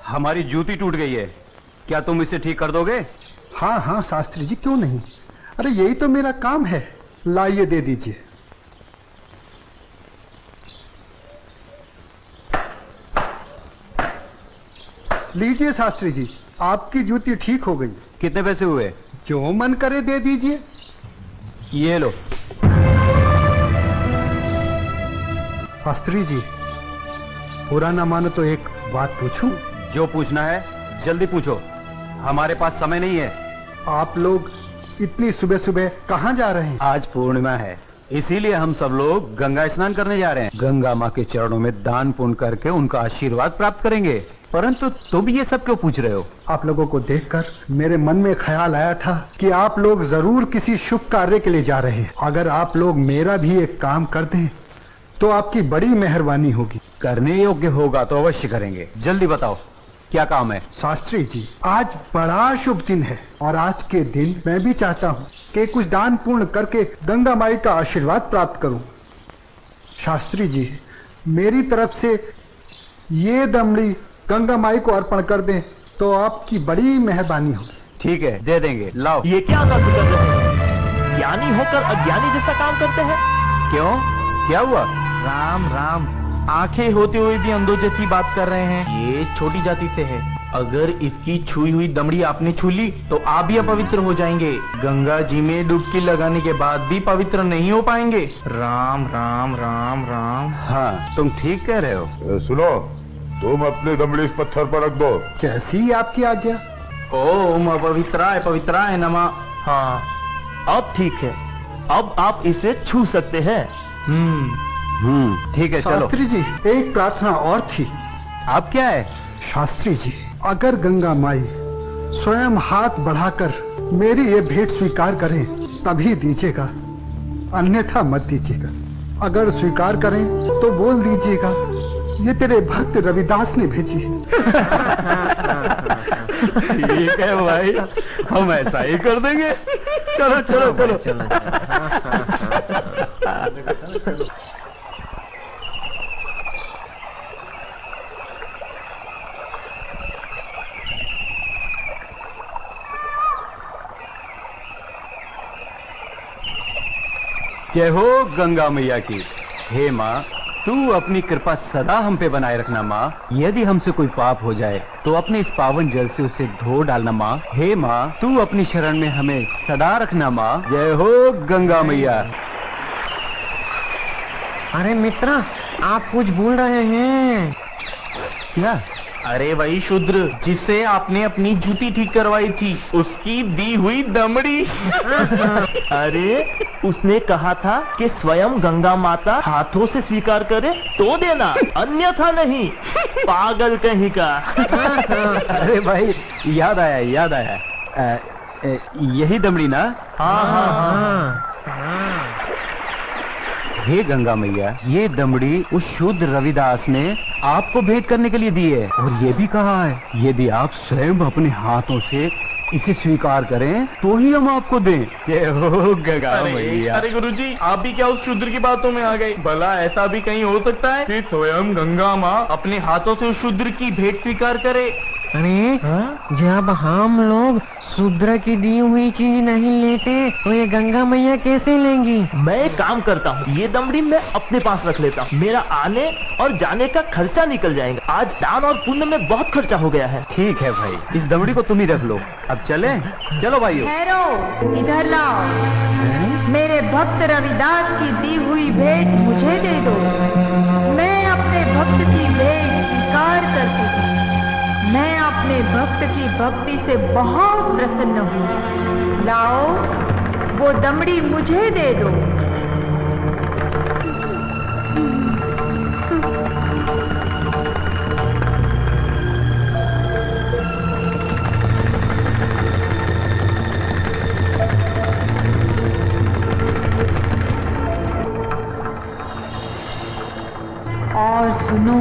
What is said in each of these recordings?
हमारी जूती टूट गई है, क्या तुम इसे ठीक कर दोगे? हाँ हाँ शास्त्री जी, क्यों नहीं। अरे यही तो मेरा काम है। लाइए दे दीजिए। लीजिए शास्त्री जी, आपकी जूती ठीक हो गई। कितने पैसे हुए? जो मन करे दे दीजिए। ये लो। शास्त्री जी, बुरा ना मानो तो एक बात पूछूं? जो पूछना है जल्दी पूछो, हमारे पास समय नहीं है। आप लोग इतनी सुबह सुबह कहाँ जा रहे हैं? आज पूर्णिमा है, इसीलिए हम सब लोग गंगा स्नान करने जा रहे हैं। गंगा माँ के चरणों में दान पुण्य करके उनका आशीर्वाद प्राप्त करेंगे। परंतु तुम ये सब क्यों पूछ रहे हो? आप लोगों को देखकर मेरे मन में ख्याल आया था कि आप लोग जरूर किसी शुभ कार्य के लिए जा रहे हैं। अगर आप लोग मेरा भी एक काम कर दें तो आपकी बड़ी मेहरबानी होगी। करने योग्य होगा तो अवश्य करेंगे। जल्दी बताओ क्या काम है? शास्त्री जी, आज बड़ा शुभ दिन है और आज के दिन मैं भी चाहता हूँ कि कुछ दान पूर्ण करके गंगा माई का आशीर्वाद प्राप्त करूँ। शास्त्री जी, मेरी तरफ से ये दमड़ी गंगा माई को अर्पण कर दें तो आपकी बड़ी मेहरबानी होगी। ठीक है, दे देंगे। लाओ। ये क्या बात कर रहे हैं? ज्ञानी होकर अज्ञानी जैसा काम करते हैं। क्यों, क्या हुआ? राम राम, आंखें होते हुए भी अंधों जैसी बात कर रहे हैं। ये छोटी जाति से है। अगर इसकी छुई हुई दमड़ी आपने छू ली तो आप भी अपवित्र हो जाएंगे। गंगा जी में डुबकी लगाने के बाद भी पवित्र नहीं हो पाएंगे। राम राम राम राम। हाँ, तुम ठीक कह रहे हो। सुनो, तुम अपनी दमड़ी इस पत्थर पर रख दो। जैसी आपकी आज्ञा। ओम अपवित्राय पवित्राय नमः। हाँ, अब ठीक है, अब आप इसे छू सकते हैं। ठीक है, चलो। शास्त्री जी, एक प्रार्थना और थी। आप क्या है? शास्त्री जी, अगर गंगा माई स्वयं हाथ बढ़ाकर मेरी ये भेंट स्वीकार करें तभी दीजिएगा, अन्यथा मत दीजिएगा। अगर स्वीकार करें तो बोल दीजिएगा ये तेरे भक्त रविदास ने भेजी है। ठीक है भाई, हम ऐसा ही कर देंगे। चलो चलो चलो, चलो। जय हो गंगा मैया की। हे माँ, तू अपनी कृपा सदा हम पे बनाए रखना माँ। यदि हमसे कोई पाप हो जाए तो अपने इस पावन जल से उसे धो डालना माँ। हे माँ, तू अपनी शरण में हमें सदा रखना माँ। जय हो गंगा मैया। अरे मित्रा, आप कुछ भूल रहे हैं। क्या? अरे वही शूद्र जिसे आपने अपनी जूती ठीक करवाई थी, उसकी दी हुई दमड़ी। अरे उसने कहा था कि स्वयं गंगा माता हाथों से स्वीकार करे तो देना, अन्यथा नहीं। पागल कहीं का। अरे भाई, याद आया याद आया। यही दमड़ी ना? हाँ हाँ हाँ। हे गंगा मैया, ये दमड़ी उस शुद्ध रविदास ने आपको भेंट करने के लिए दी है और ये भी कहा है यदि आप स्वयं अपने हाथों से इसे स्वीकार करें तो ही हम आपको दें। जय हो गंगा मैया। अरे गुरुजी, आप भी क्या उस शूद्र की बातों में आ गए? भला ऐसा भी कहीं हो सकता है कि स्वयं गंगा माँ अपने हाथों से उस शूद्र की भेंट स्वीकार करे? अरे जब हम लोग शूद्र की दी हुई चीज नहीं लेते तो ये गंगा मैया कैसे लेंगी? मैं एक काम करता हूँ, ये दमड़ी मैं अपने पास रख लेता हूँ। मेरा आने और जाने का खर्चा निकल जाएगा। आज दान और पुण्य में बहुत खर्चा हो गया है। ठीक है भाई, इस दमड़ी को तुम ही रख लो। अब चले? चलो भाइयों। ठहरो, इधर लाओ। मेरे भक्त रविदास की दी हुई भेंट मुझे दे दो। मैं अपने भक्त की भेंट स्वीकार करती हूँ। मैं अपने भक्त की भक्ति से बहुत प्रसन्न हूँ। लाओ, वो दमड़ी मुझे दे दो। और सुनो,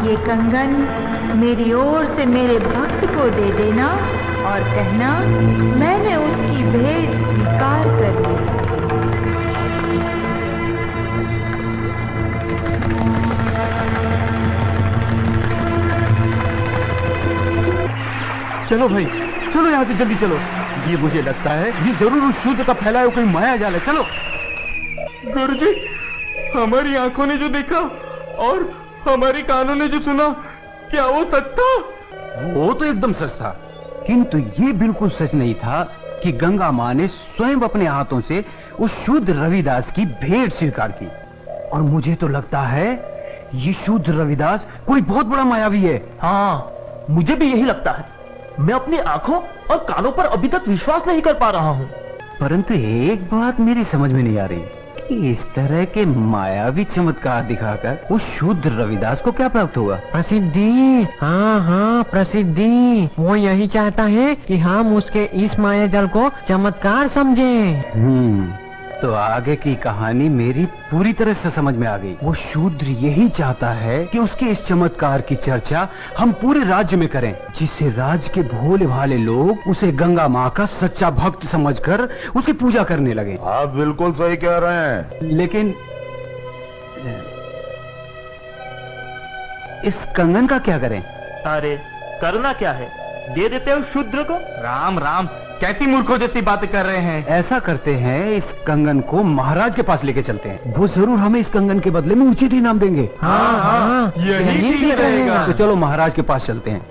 ये कंगन मेरी ओर से मेरे भक्त को दे देना और कहना मैंने उसकी भेंट स्वीकार कर ली। चलो भाई, चलो यहाँ से जल्दी चलो। ये मुझे लगता है ये जरूर उस शूद्र का फैलाया कोई माया जाल है। चलो। गुरुजी, हमारी आंखों ने जो देखा और हमारी कानों ने जो सुना, क्या वो सच था? वो तो एकदम सच था, किंतु ये बिल्कुल सच नहीं था कि गंगा माँ ने स्वयं अपने हाथों से उस शूद्र रविदास की भेंट स्वीकार की। और मुझे तो लगता है ये शूद्र रविदास कोई बहुत बड़ा मायावी है। हाँ, मुझे भी यही लगता है। मैं अपनी आंखों और कानों पर अभी तक विश्वास नहीं कर पा रहा हूँ। परंतु एक बात मेरी समझ में नहीं आ रही कि इस तरह के मायावी चमत्कार दिखाकर उस शूद्र रविदास को क्या प्राप्त हुआ? प्रसिद्धि। हाँ हाँ, प्रसिद्धि। वो यही चाहता है कि हम उसके इस माया जल को चमत्कार समझें। तो आगे की कहानी मेरी पूरी तरह से समझ में आ गई। वो शूद्र यही चाहता है कि उसके इस चमत्कार की चर्चा हम पूरे राज्य में करें, जिससे राज्य के भोले भाले लोग उसे गंगा माँ का सच्चा भक्त समझकर उसकी पूजा करने लगे। आप बिल्कुल सही कह रहे हैं। लेकिन इस कंगन का क्या करें? अरे करना क्या है, दे देते हो शूद्र को। राम राम, कैसी मूर्खों जैसी बातें कर रहे हैं। ऐसा करते हैं, इस कंगन को महाराज के पास लेके चलते हैं। वो जरूर हमें इस कंगन के बदले में उचित इनाम देंगे। हाँ, यही ठीक रहेगा। तो चलो महाराज के पास चलते हैं।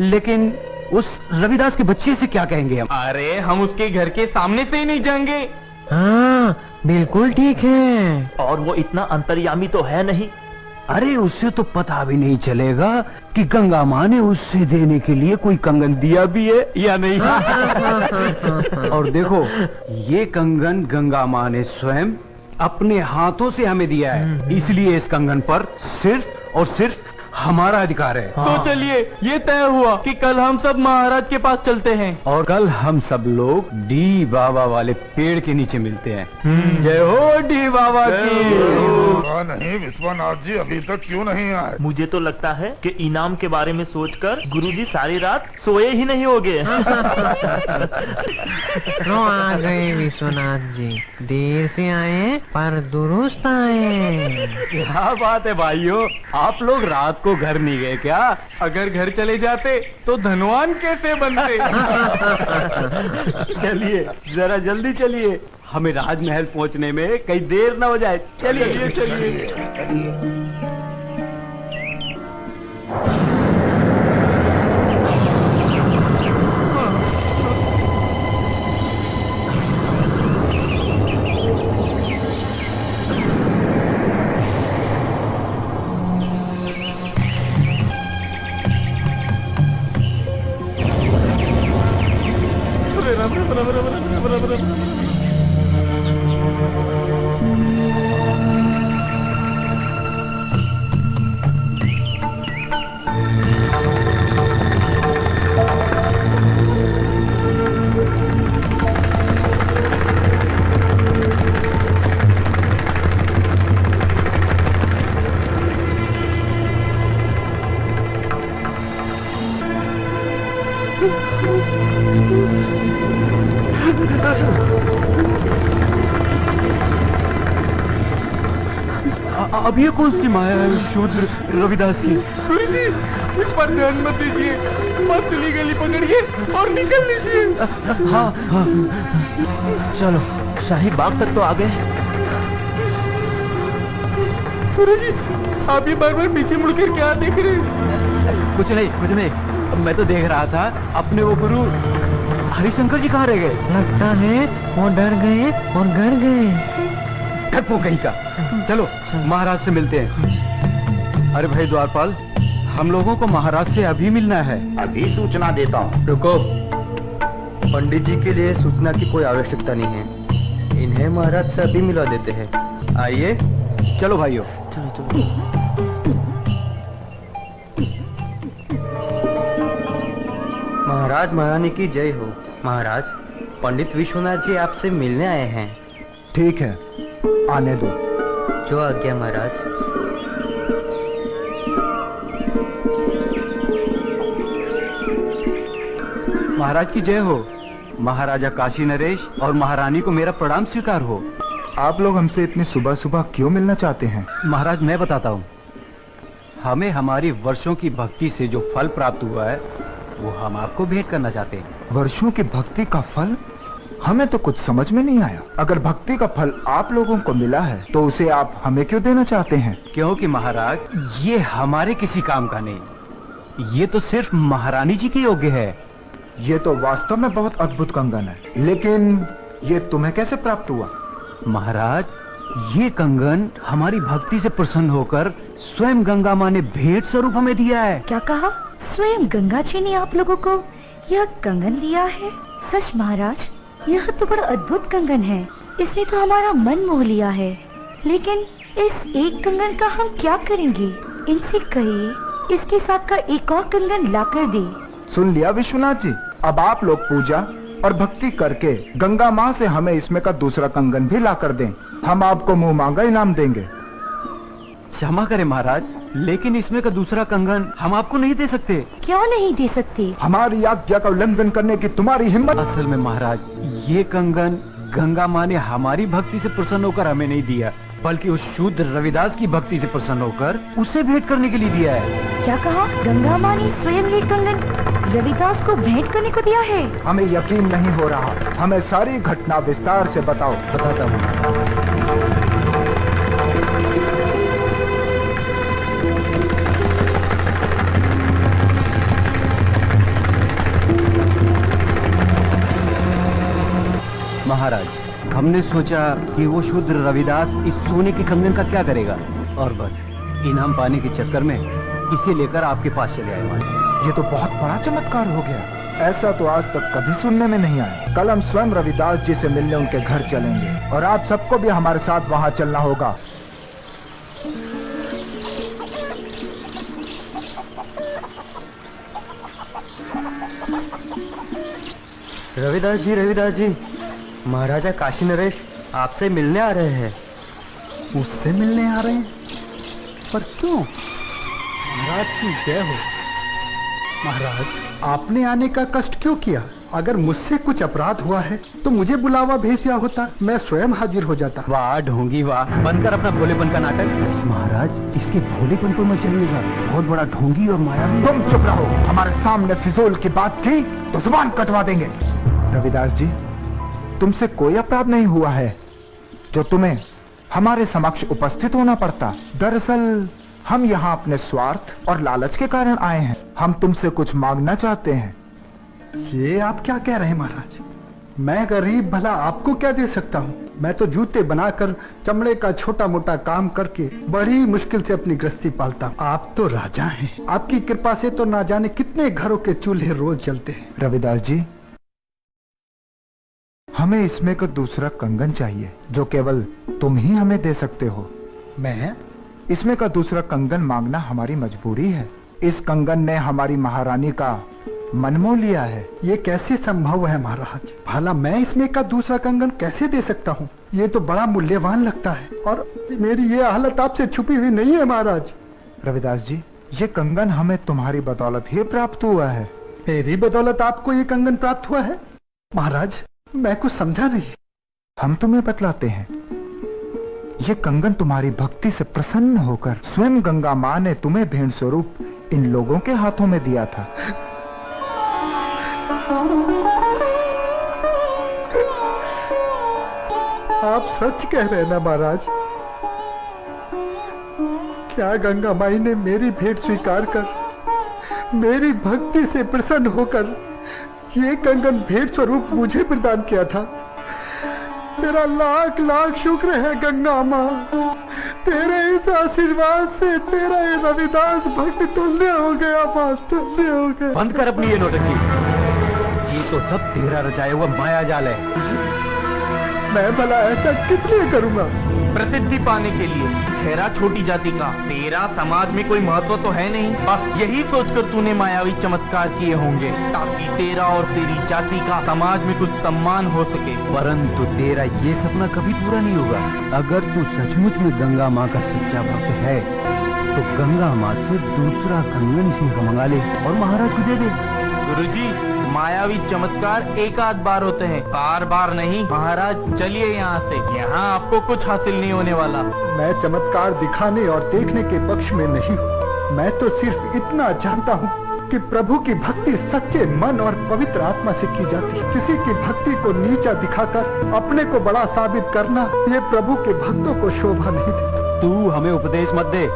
लेकिन उस रविदास के बच्चे से क्या कहेंगे हम? अरे हम उसके घर के सामने से ही नहीं जाएंगे। हाँ, बिल्कुल ठीक है। और वो इतना अंतर्यामी तो है नहीं। अरे उससे तो पता भी नहीं चलेगा कि गंगा माँ ने उससे देने के लिए कोई कंगन दिया भी है या नहीं। और देखो, ये कंगन गंगा माँ ने स्वयं अपने हाथों से हमें दिया है, इसलिए इस कंगन पर सिर्फ और सिर्फ हमारा अधिकार है। तो चलिए, ये तय हुआ कि कल हम सब महाराज के पास चलते हैं। और कल हम सब लोग डी बाबा वाले पेड़ के नीचे मिलते हैं। जय हो डी बाबा की। नहीं विश्वनाथ जी अभी तक क्यों नहीं आए? मुझे तो लगता है कि इनाम के बारे में सोचकर गुरुजी सारी रात सोए ही नहीं होंगे। तो आ गए विश्वनाथ जी, देर से आए पर दुरुस्त आए। क्या बात है भाइयों, आप लोग रात को घर नहीं गए क्या? अगर घर चले जाते तो धनवान कैसे बनते? चलिए जरा जल्दी चलिए, हमें राजमहल पहुंचने में कहीं देर न हो जाए। चलिए चलिए। अब ये कौन सी माया है शूद्र रविदास की? गुरुजी, इस पर ध्यान मत दीजिए, पतली गली पकड़िए और निकल लीजिए। हाँ हाँ, चलो, शाही बाग तक तो आ गए। गुरुजी, आप ये बार बार पीछे मुड़कर क्या देख रहे हैं? कुछ नहीं कुछ नहीं, मैं तो देख रहा था अपने वो गुरु हरिशंकर जी कहाँ रह गए। लगता है वो डर गए और घर गए। डरपोक कहीं का। चलो महाराज से मिलते हैं। अरे भाई द्वारपाल, हम लोगों को महाराज से अभी मिलना है। अभी सूचना देता हूँ। रुको, पंडित जी के लिए सूचना की कोई आवश्यकता नहीं है, इन्हें महाराज से अभी मिला देते हैं। आइए, चलो भाइयों। चलो चलो। महाराज महारानी की जय हो। महाराज, पंडित विश्वनाथ जी आपसे मिलने आए हैं। ठीक है, आने दो। जो आज्ञा महाराज। महाराज की जय हो। महाराजा काशी नरेश और महारानी को मेरा प्रणाम स्वीकार हो। आप लोग हमसे इतनी सुबह सुबह क्यों मिलना चाहते हैं? महाराज मैं बताता हूँ, हमें हमारी वर्षों की भक्ति से जो फल प्राप्त हुआ है वो हम आपको भेंट करना चाहते हैं। वर्षों की भक्ति का फल? हमें तो कुछ समझ में नहीं आया। अगर भक्ति का फल आप लोगों को मिला है तो उसे आप हमें क्यों देना चाहते हैं? क्योंकि महाराज ये हमारे किसी काम का नहीं, ये तो सिर्फ महारानी जी के योग्य है। ये तो वास्तव में बहुत अद्भुत कंगन है, लेकिन ये तुम्हें कैसे प्राप्त हुआ? महाराज ये कंगन हमारी भक्ति से प्रसन्न होकर स्वयं गंगा माँ ने भेंट स्वरूप हमें दिया है। क्या कहा? स्वयं गंगा जी ने आप लोगों को यह कंगन दिया है? सच महाराज, यह तो बड़ा अद्भुत कंगन है। इसने तो हमारा मन मोह लिया है। लेकिन इस एक कंगन का हम क्या करेंगे? इनसे कहिए इसके साथ का एक और कंगन लाकर दे। सुन लिया विश्वनाथ जी, अब आप लोग पूजा और भक्ति करके गंगा माँ से हमें इसमें का दूसरा कंगन भी ला कर दें। हम आपको मुंह मांगा इनाम देंगे। क्षमा करें महाराज, लेकिन इसमें का दूसरा कंगन हम आपको नहीं दे सकते। क्यों नहीं दे सकते? हमारी आज्ञा का उल्लंघन करने की तुम्हारी हिम्मत? असल में महाराज ये कंगन गंगा माँ ने हमारी भक्ति से प्रसन्न होकर हमें नहीं दिया, बल्कि उस शूद्र रविदास की भक्ति से प्रसन्न होकर उसे भेंट करने के लिए दिया है। क्या कहा? गंगा माँ ने स्वयं ये कंगन रविदास को भेंट करने को दिया है? हमें यकीन नहीं हो रहा। हमें सारी घटना विस्तार से बताओ। बताता हूँ। महाराज हमने सोचा कि वो शूद्र रविदास इस सोने के कंगन का क्या करेगा, और बस इनाम पाने के चक्कर में इसे लेकर आपके पास चले आए महाराज। ये तो बहुत बड़ा चमत्कार हो गया। ऐसा तो आज तक कभी सुनने में नहीं आया। कल हम स्वयं रविदास जी से मिलने उनके घर चलेंगे और आप सबको भी हमारे साथ वहाँ चलना होगा। रविदास जी, महाराजा काशी नरेश आपसे मिलने आ रहे हैं। मुझसे मिलने आ रहे हैं? पर क्यों? महाराज की जय हो। महाराज आपने आने का कष्ट क्यों किया? अगर मुझसे कुछ अपराध हुआ है तो मुझे बुलावा भेज दिया होता, मैं स्वयं हाजिर हो जाता। वाह ढोंगी वाह, बंद कर अपना भोलेपन का नाटक। महाराज इसके भोलेपन पर मत चलिएगा, बहुत बड़ा ढोंगी और मायावी। तुम चुप रहो। हमारे सामने फिजूल की बात की तो जुबान कटवा देंगे। रविदास जी, तुमसे कोई अपराध नहीं हुआ है जो तुम्हें हमारे समक्ष उपस्थित होना पड़ता। दरअसल हम यहाँ अपने स्वार्थ और लालच के कारण आए हैं। हम तुमसे कुछ मांगना चाहते हैं। ये आप क्या कह रहे हैं महाराज? मैं गरीब भला आपको क्या दे सकता हूँ? मैं तो जूते बनाकर चमड़े का छोटा मोटा काम करके बड़ी मुश्किल से अपनी गृहस्थी पालता हूँ। आप तो राजा हैं, आपकी कृपा से तो ना जाने कितने घरों के चूल्हे रोज जलते हैं। रविदास जी, हमें इसमें का दूसरा कंगन चाहिए जो केवल तुम ही हमें दे सकते हो। मैं? इसमें का दूसरा कंगन मांगना हमारी मजबूरी है। इस कंगन ने हमारी महारानी का मन मोह लिया है। ये कैसे संभव है महाराज? भला मैं इसमें का दूसरा कंगन कैसे दे सकता हूँ? ये तो बड़ा मूल्यवान लगता है और मेरी ये हालत आपसे छुपी हुई नहीं है महाराज। रविदास जी, ये कंगन हमें तुम्हारी बदौलत ही प्राप्त हुआ है। मेरी बदौलत आपको ये कंगन प्राप्त हुआ है? महाराज मैं कुछ समझा नहीं। हम तुम्हें बतलाते हैं। ये कंगन तुम्हारी भक्ति से प्रसन्न होकर स्वयं गंगा माँ ने तुम्हें भेंट स्वरूप इन लोगों के हाथों में दिया था। आप सच कह रहे हैं ना महाराज? क्या गंगा माई ने मेरी भेंट स्वीकार कर मेरी भक्ति से प्रसन्न होकर ये कंगन भेंट स्वरूप मुझे प्रदान किया था? तेरा लाख लाख शुक्र है गंगा माँ। तेरे इस आशीर्वाद से तेरा ये रविदास भक्त तुल्य हो गया, माँ तुल्य हो गया। बंद कर अपनी ये नौटंकी। ये तो सब तेरा रचाया हुआ माया जाल है। मैं भला ऐसा किस लिए करूँगा? प्रसिद्धि पाने के लिए। ठहरा छोटी जाति का, तेरा समाज में कोई महत्व तो है नहीं। बस यही सोचकर तूने मायावी चमत्कार किए होंगे ताकि तेरा और तेरी जाति का समाज में कुछ सम्मान हो सके। परंतु तेरा ये सपना कभी पूरा नहीं होगा। अगर तू सचमुच में गंगा माँ का सच्चा भक्त है तो गंगा माँ से दूसरा कंगन इसमें का मंगा ले और महाराज को दे दे। गुरुजी, मायावी चमत्कार एक आध बार होते हैं, बार बार नहीं। महाराज चलिए यहाँ से, यहाँ आपको कुछ हासिल नहीं होने वाला। मैं चमत्कार दिखाने और देखने के पक्ष में नहीं हूँ। मैं तो सिर्फ इतना जानता हूँ कि प्रभु की भक्ति सच्चे मन और पवित्र आत्मा से की जाती है। किसी की भक्ति को नीचा दिखाकर अपने को बड़ा साबित करना, ये प्रभु के भक्तों को शोभा नहीं देता। तू हमें उपदेश मत दे।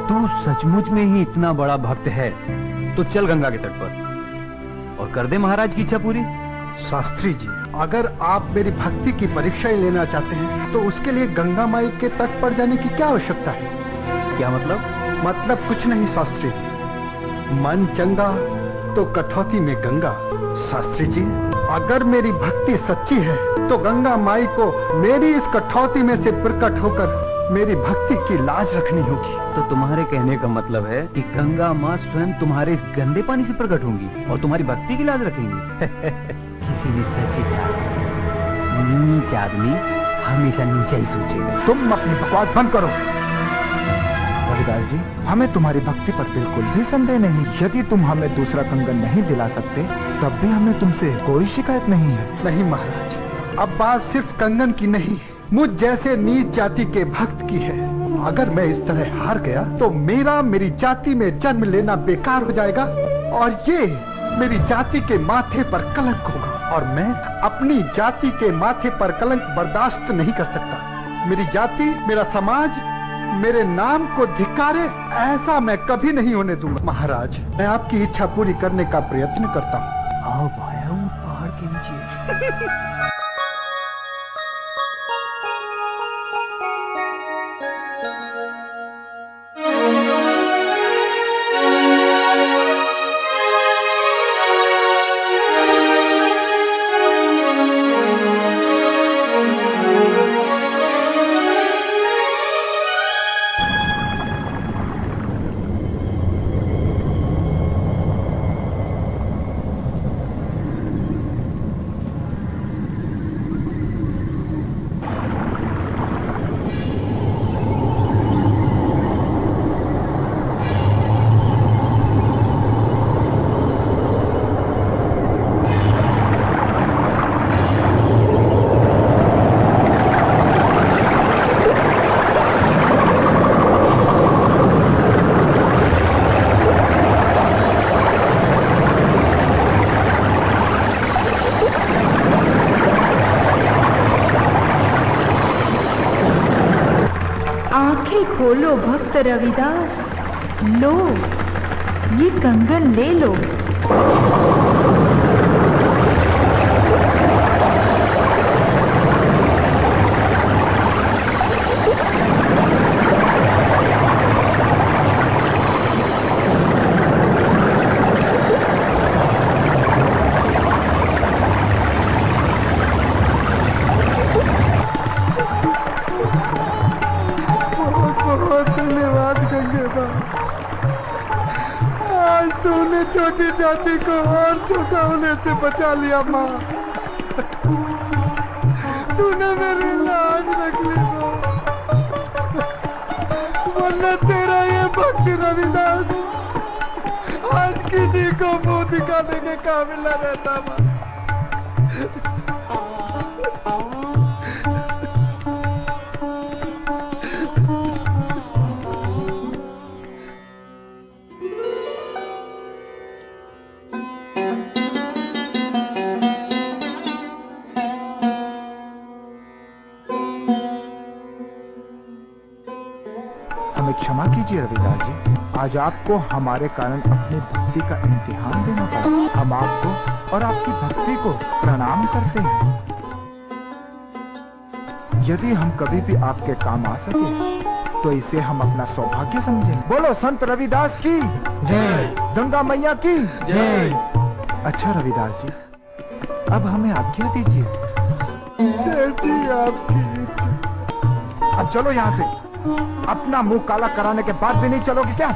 तू सचमुच में ही इतना बड़ा भक्त है तो चल गंगा के तट पर और कर दे महाराज की इच्छा पूरी। शास्त्री जी, अगर आप मेरी भक्ति की परीक्षा ही लेना चाहते हैं तो उसके लिए गंगा माई के तट पर जाने की क्या आवश्यकता है? क्या मतलब? मतलब कुछ नहीं शास्त्री जी, मन चंगा तो कठौती में गंगा। शास्त्री जी, अगर मेरी भक्ति सच्ची है तो गंगा माई को मेरी इस कठौती में से प्रकट होकर मेरी भक्ति की लाज रखनी होगी। तो तुम्हारे कहने का मतलब है कि गंगा माँ स्वयं तुम्हारे इस गंदे पानी से प्रकट होंगी और तुम्हारी भक्ति की लाज रखेंगी। किसी ने सच ही कहा, नीच आदमी हमेशा नीचा ही सोचेगा। तुम अपनी बकवास बंद करो। रविदास जी, हमें तुम्हारी भक्ति पर बिल्कुल भी संदेह नहीं। यदि तुम हमें दूसरा कंगन नहीं दिला सकते तब भी हमें तुमसे कोई शिकायत नहीं है। नहीं महाराज, अब बात सिर्फ कंगन की नहीं, मुझ जैसे नीच जाति के भक्त की है। अगर मैं इस तरह हार गया तो मेरी जाति में जन्म लेना बेकार हो जाएगा और ये मेरी जाति के माथे पर कलंक होगा, और मैं अपनी जाति के माथे पर कलंक बर्दाश्त नहीं कर सकता। मेरी जाति, मेरा समाज मेरे नाम को धिक्कारे, ऐसा मैं कभी नहीं होने दूंगा। महाराज, मैं आपकी इच्छा पूरी करने का प्रयत्न करता हूँ। आओ भाया, वो पहाड़ के नीचे। खोलो भक्त रविदास, लो ये कंगन ले लो। छोटी जाति को और छोटा होने से बचा लिया माँ। तूने मेरी लाज रख ली, वरना तेरा ये भक्त रविदास आज किसी को मुंह दिखाने के काबिल न रहता माँ। क्षमा कीजिए रविदास जी, आज आपको हमारे कारण अपनी भक्ति का इम्तिहान देना पड़ा। हम आपको और आपकी भक्ति को प्रणाम करते हैं। यदि हम कभी भी आपके काम आ सके तो इसे हम अपना सौभाग्य समझें। बोलो संत रविदास की जय, गंगा मैया की जय। अच्छा रविदास जी, अब हमें आज्ञा दीजिए। अब चलो यहाँ से। अपना मुंह काला कराने के बाद भी नहीं चलोगे क्या?